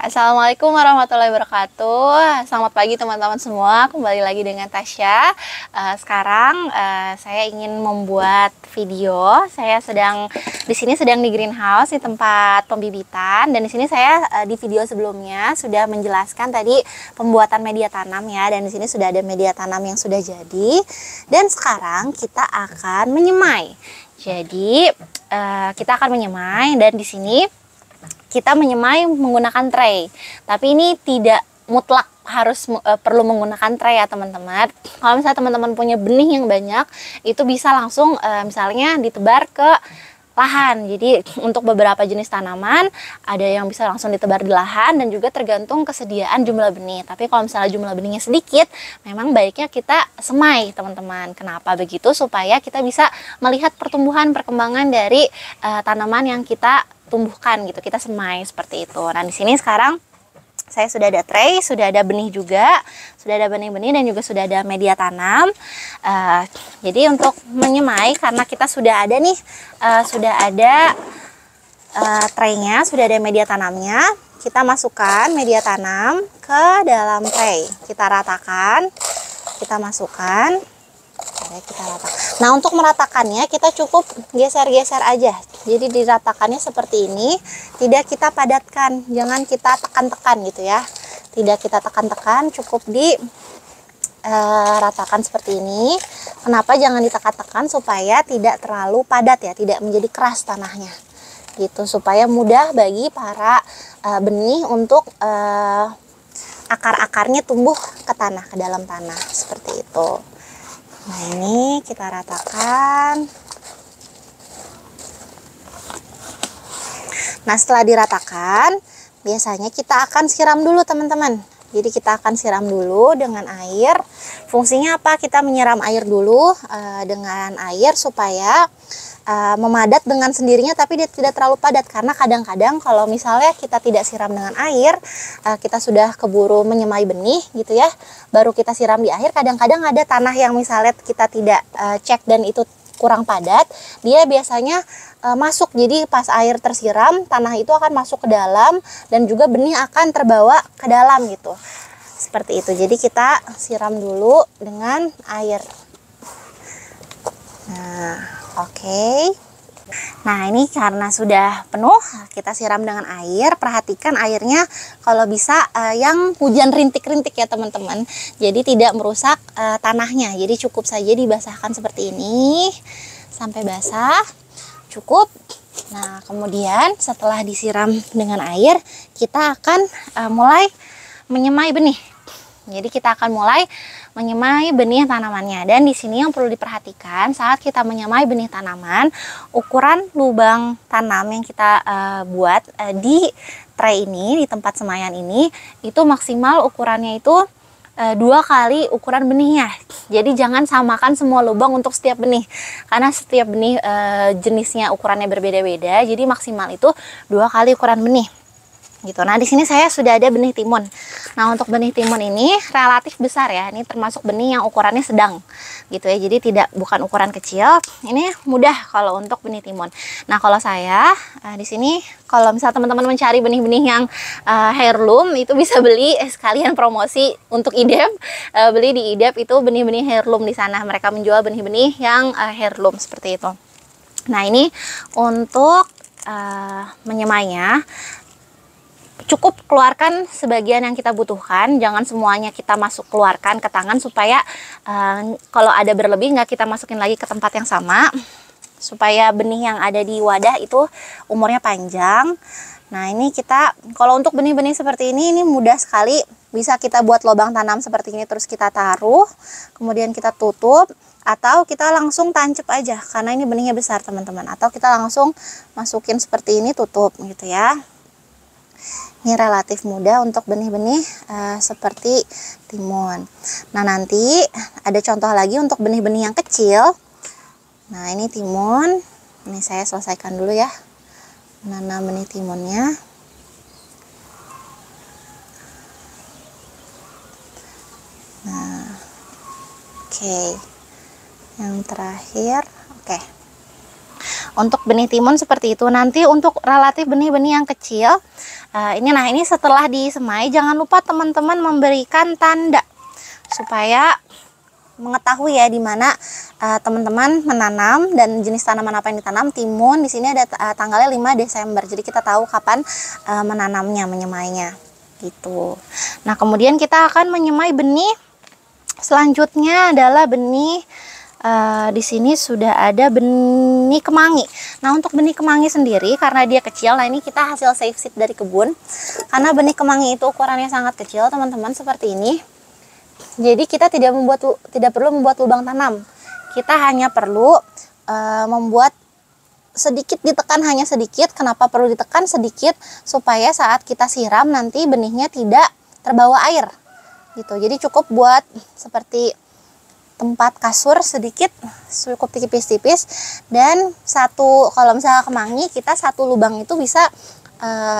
Assalamualaikum warahmatullahi wabarakatuh. Selamat pagi teman-teman semua. Kembali lagi dengan Tasya. Sekarang saya ingin membuat video. Saya di sini sedang di greenhouse di tempat pembibitan. Dan di sini saya di video sebelumnya sudah menjelaskan tadi pembuatan media tanam ya. Dan di sini sudah ada media tanam yang sudah jadi. Dan sekarang kita akan menyemai. Jadi kita akan menyemai dan di sini kita menyemai menggunakan tray, tapi ini tidak mutlak harus perlu menggunakan tray ya teman-teman. Kalau misalnya teman-teman punya benih yang banyak, itu bisa langsung misalnya ditebar ke lahan. Jadi untuk beberapa jenis tanaman ada yang bisa langsung ditebar di lahan dan juga tergantung kesediaan jumlah benih. Tapi kalau misalnya jumlah benihnya sedikit, memang baiknya kita semai teman-teman. Kenapa begitu? Supaya kita bisa melihat pertumbuhan perkembangan dari tanaman yang kita tumbuhkan gitu, kita semai seperti itu. Nah di sini sekarang saya sudah ada tray, sudah ada benih juga, sudah ada benih-benih dan juga sudah ada media tanam. Jadi untuk menyemai karena kita sudah ada nih, sudah ada traynya, sudah ada media tanamnya. Kita masukkan media tanam ke dalam tray, kita ratakan, kita masukkan. Kita ratakan. Nah untuk meratakannya kita cukup geser-geser aja. Jadi diratakannya seperti ini, tidak kita padatkan, jangan kita tekan-tekan gitu ya. Tidak kita tekan-tekan, cukup ratakan seperti ini. Kenapa jangan ditekan-tekan? Supaya tidak terlalu padat ya, tidak menjadi keras tanahnya. Gitu supaya mudah bagi para benih untuk akar-akarnya tumbuh ke tanah, ke dalam tanah seperti itu. Nah ini kita ratakan. Nah setelah diratakan, biasanya kita akan siram dulu teman-teman. Jadi kita akan siram dulu dengan air. Fungsinya apa? Kita menyiram air dulu dengan air supaya memadat dengan sendirinya, tapi dia tidak terlalu padat. Karena kadang-kadang kalau misalnya kita tidak siram dengan air, kita sudah keburu menyemai benih gitu ya, baru kita siram di akhir. Kadang-kadang ada tanah yang misalnya kita tidak cek dan itu kurang padat, dia biasanya masuk. Jadi pas air tersiram, tanah itu akan masuk ke dalam dan juga benih akan terbawa ke dalam gitu. Seperti itu. Jadi kita siram dulu dengan air. Nah, oke. Nah ini karena sudah penuh, kita siram dengan air. Perhatikan airnya kalau bisa yang hujan rintik-rintik ya teman-teman. Jadi tidak merusak tanahnya. Jadi cukup saja dibasahkan seperti ini sampai basah, cukup. Nah kemudian setelah disiram dengan air, kita akan mulai menyemai benih. Jadi kita akan mulai menyemai benih tanamannya. Dan di sini yang perlu diperhatikan saat kita menyemai benih tanaman, ukuran lubang tanam yang kita buat di tray ini, di tempat semaian ini, itu maksimal ukurannya itu 2 kali ukuran benihnya. Jadi jangan samakan semua lubang untuk setiap benih, karena setiap benih jenisnya ukurannya berbeda-beda. Jadi maksimal itu 2 kali ukuran benih. Gitu. Nah di sini saya sudah ada benih timun. Nah untuk benih timun ini relatif besar ya. Ini termasuk benih yang ukurannya sedang, gitu ya. Jadi bukan ukuran kecil. Ini mudah kalau untuk benih timun. Nah kalau saya di sini, kalau misal teman-teman mencari benih-benih yang heirloom, itu bisa beli sekalian promosi untuk IDEP. Beli di IDEP itu benih-benih heirloom di sana. Mereka menjual benih-benih yang heirloom seperti itu. Nah ini untuk menyemainya, cukup keluarkan sebagian yang kita butuhkan, jangan semuanya kita keluarkan ke tangan, supaya kalau ada berlebih nggak kita masukin lagi ke tempat yang sama, supaya benih yang ada di wadah itu umurnya panjang. Nah ini kita, kalau untuk benih-benih seperti ini mudah sekali, bisa kita buat lubang tanam seperti ini, terus kita taruh, kemudian kita tutup, atau kita langsung tancap aja, karena ini benihnya besar teman-teman, atau kita langsung masukin seperti ini, tutup gitu ya. Ini relatif mudah untuk benih-benih seperti timun. Nah nanti ada contoh lagi untuk benih-benih yang kecil. Nah ini timun. Ini saya selesaikan dulu ya, menanam benih timunnya. Nah oke. Yang terakhir, oke. Untuk benih timun seperti itu. Nanti untuk relatif benih-benih yang kecil, ini setelah disemai, jangan lupa teman-teman memberikan tanda supaya mengetahui ya di mana teman-teman menanam dan jenis tanaman apa yang ditanam. Timun di sini ada tanggalnya 5 Desember. Jadi kita tahu kapan menanamnya, menyemainya gitu. Nah, kemudian kita akan menyemai benih. Selanjutnya adalah benih di sini sudah ada benih kemangi. Nah, untuk benih kemangi sendiri karena dia kecil, nah ini kita hasil save seed dari kebun. Karena benih kemangi itu ukurannya sangat kecil, teman-teman, seperti ini. Jadi kita tidak perlu membuat lubang tanam. Kita hanya perlu membuat sedikit, ditekan hanya sedikit. Kenapa perlu ditekan sedikit? Supaya saat kita siram nanti benihnya tidak terbawa air. Gitu. Jadi cukup buat seperti tempat kasur sedikit, cukup tipis-tipis. Dan kalau misalnya kemangi, kita satu lubang itu bisa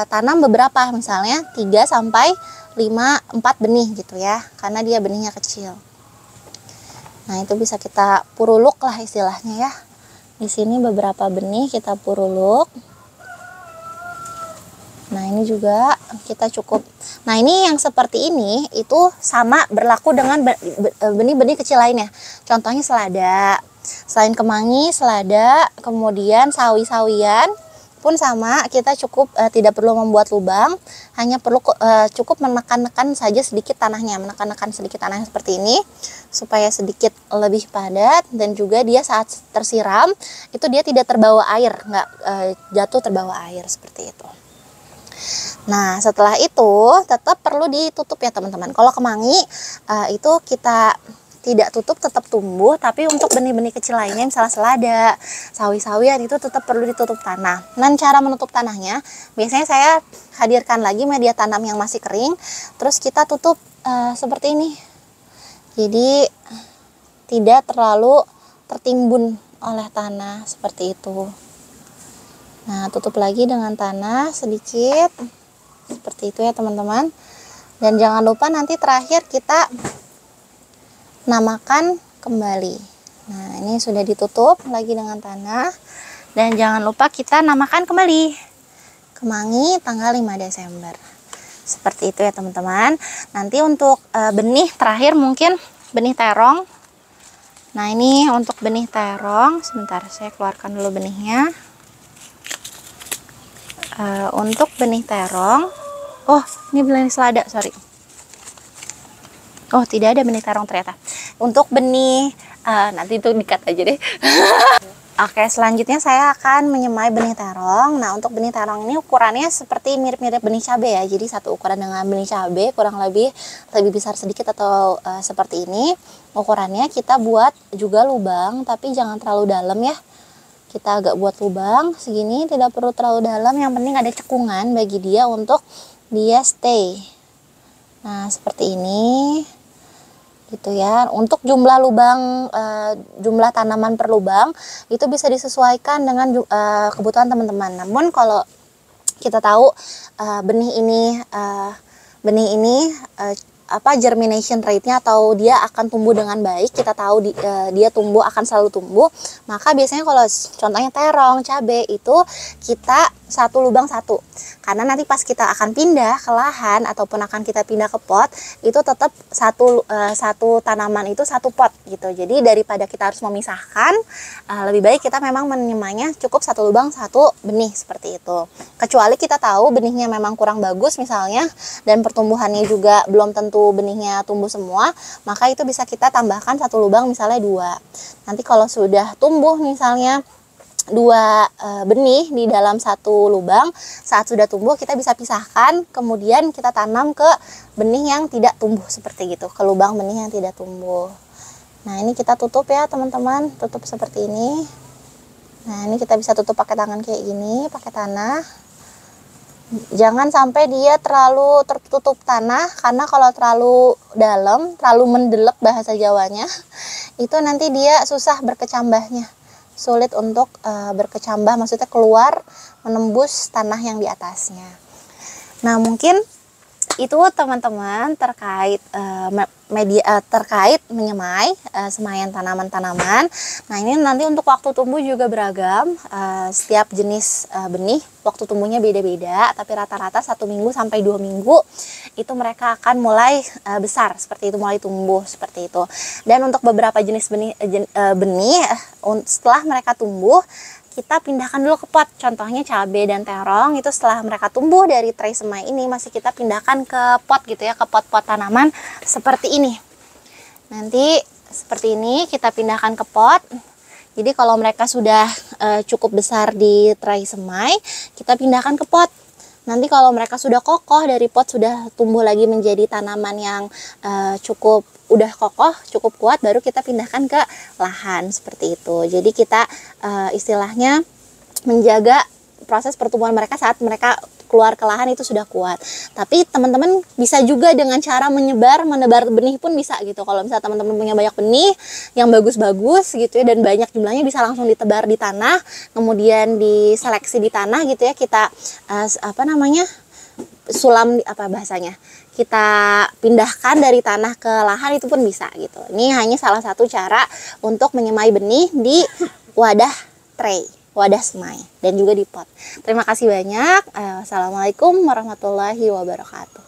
tanam beberapa, misalnya 3 sampai 4 benih gitu ya, karena dia benihnya kecil. Nah, itu bisa kita puruluk lah istilahnya ya. Di sini beberapa benih kita puruluk. Nah, ini juga kita cukup. Nah, ini yang seperti ini itu sama berlaku dengan benih-benih kecil lainnya. Contohnya selada. Selain kemangi, selada, kemudian sawi-sawian pun sama, kita cukup tidak perlu membuat lubang, hanya perlu cukup menekan-nekan saja sedikit tanahnya, menekan-nekan sedikit tanahnya seperti ini supaya sedikit lebih padat, dan juga dia saat tersiram itu dia tidak terbawa air, nggak jatuh terbawa air seperti itu. Nah, setelah itu tetap perlu ditutup ya teman-teman. Kalau kemangi itu kita tidak tutup, tetap tumbuh, tapi untuk benih-benih kecil lainnya misalnya selada, sawi-sawian itu tetap perlu ditutup tanah. Dan cara menutup tanahnya, biasanya saya hadirkan lagi media tanam yang masih kering, terus kita tutup seperti ini. Jadi tidak terlalu tertimbun oleh tanah seperti itu. Nah, tutup lagi dengan tanah sedikit seperti itu ya teman-teman. Dan jangan lupa nanti terakhir kita namakan kembali. Nah, ini sudah ditutup lagi dengan tanah. Dan jangan lupa kita namakan kembali. Kemangi tanggal 5 Desember. Seperti itu ya teman-teman. Nanti untuk benih terakhir mungkin benih terong. Nah, ini untuk benih terong. Sebentar, saya keluarkan dulu benihnya. Untuk benih terong. Oh, ini benih selada, sorry. Oh, tidak ada benih terong ternyata. Untuk benih, nanti itu dikat aja deh. Oke, selanjutnya saya akan menyemai benih terong. Nah, untuk benih terong ini ukurannya seperti mirip-mirip benih cabai ya. Jadi satu ukuran dengan benih cabai, kurang lebih besar sedikit atau seperti ini. Ukurannya kita buat juga lubang, tapi jangan terlalu dalam ya. Kita agak buat lubang segini, tidak perlu terlalu dalam. Yang penting ada cekungan bagi dia untuk dia stay. Nah, seperti ini. Gitu ya. Untuk jumlah lubang, jumlah tanaman per lubang itu bisa disesuaikan dengan kebutuhan teman-teman. Namun kalau kita tahu benih ini germination rate-nya atau dia akan tumbuh dengan baik, kita tahu dia tumbuh akan selalu tumbuh, maka biasanya kalau contohnya terong, cabai itu kita satu lubang satu, karena nanti pas kita akan pindah ke lahan ataupun akan kita pindah ke pot, itu tetap satu tanaman itu satu pot gitu. Jadi daripada kita harus memisahkan, lebih baik kita memang menyemainya cukup satu lubang satu benih seperti itu. Kecuali kita tahu benihnya memang kurang bagus misalnya, dan pertumbuhannya juga belum tentu benihnya tumbuh semua, maka itu bisa kita tambahkan satu lubang misalnya 2. Nanti kalau sudah tumbuh misalnya 2 benih di dalam satu lubang, saat sudah tumbuh kita bisa pisahkan, kemudian kita tanam ke benih yang tidak tumbuh seperti gitu, ke lubang benih yang tidak tumbuh. Nah, ini kita tutup ya teman-teman, tutup seperti ini. Nah, ini kita bisa tutup pakai tangan kayak gini, pakai tanah. Jangan sampai dia terlalu tertutup tanah, karena kalau terlalu dalam, terlalu mendelep bahasa Jawanya, itu nanti dia susah berkecambahnya. Sulit untuk berkecambah, maksudnya keluar menembus tanah yang di atasnya. Nah, mungkin itu teman-teman terkait media terkait menyemai semaian tanaman-tanaman. Nah, ini nanti untuk waktu tumbuh juga beragam. Setiap jenis benih waktu tumbuhnya beda-beda, tapi rata-rata 1 minggu sampai 2 minggu itu mereka akan mulai besar seperti itu, mulai tumbuh seperti itu. Dan untuk beberapa jenis benih setelah mereka tumbuh, kita pindahkan dulu ke pot. Contohnya cabai dan terong itu setelah mereka tumbuh dari tray semai ini masih kita pindahkan ke pot gitu ya, ke pot-pot tanaman seperti ini. Nanti seperti ini kita pindahkan ke pot. Jadi kalau mereka sudah cukup besar di tray semai, kita pindahkan ke pot. Nanti kalau mereka sudah kokoh dari pot, sudah tumbuh lagi menjadi tanaman yang udah kokoh, cukup kuat, baru kita pindahkan ke lahan seperti itu. Jadi kita istilahnya menjaga proses pertumbuhan mereka saat mereka keluar ke lahan itu sudah kuat. Tapi teman-teman bisa juga dengan cara menebar benih pun bisa gitu. Kalau misalnya teman-teman punya banyak benih yang bagus-bagus gitu ya, dan banyak jumlahnya, bisa langsung ditebar di tanah, kemudian diseleksi di tanah gitu ya. Kita sulam, kita pindahkan dari tanah ke lahan, itu pun bisa gitu. Ini hanya salah satu cara untuk menyemai benih di wadah tray, wadah semai, dan juga di pot. Terima kasih banyak. Assalamualaikum warahmatullahi wabarakatuh.